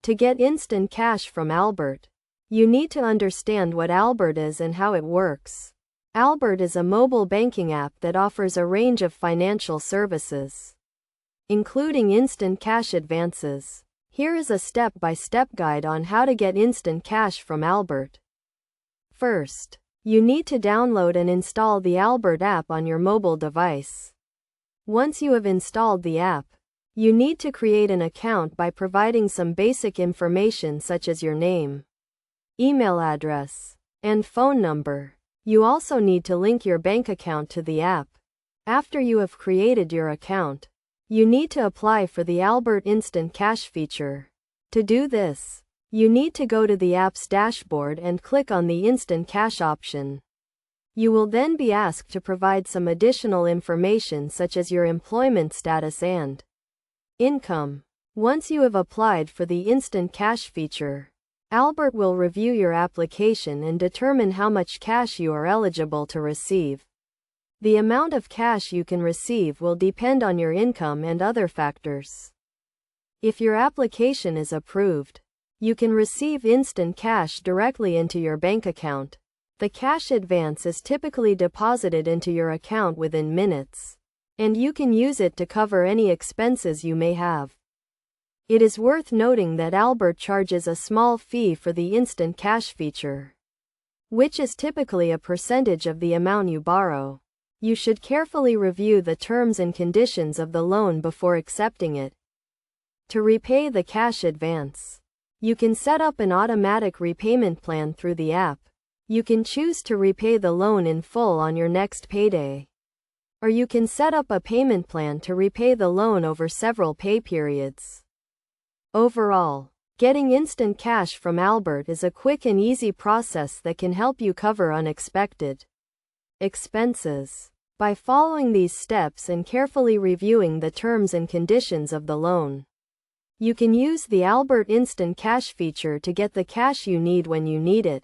To get instant cash from Albert, you need to understand what Albert is and how it works. Albert is a mobile banking app that offers a range of financial services, including instant cash advances. Here is a step-by-step guide on how to get instant cash from Albert. First, you need to download and install the Albert app on your mobile device. Once you have installed the app, you need to create an account by providing some basic information such as your name, email address, and phone number. You also need to link your bank account to the app. After you have created your account, you need to apply for the Albert Instant Cash feature. To do this, you need to go to the app's dashboard and click on the Instant Cash option. You will then be asked to provide some additional information such as your employment status and income. Once you have applied for the Instant Cash feature, Albert will review your application and determine how much cash you are eligible to receive. The amount of cash you can receive will depend on your income and other factors. If your application is approved, you can receive instant cash directly into your bank account. The cash advance is typically deposited into your account within minutes, and you can use it to cover any expenses you may have. It is worth noting that Albert charges a small fee for the instant cash feature, which is typically a percentage of the amount you borrow. You should carefully review the terms and conditions of the loan before accepting it. To repay the cash advance, you can set up an automatic repayment plan through the app. You can choose to repay the loan in full on your next payday, or you can set up a payment plan to repay the loan over several pay periods. Overall, getting instant cash from Albert is a quick and easy process that can help you cover unexpected expenses. By following these steps and carefully reviewing the terms and conditions of the loan, you can use the Albert Instant Cash feature to get the cash you need when you need it.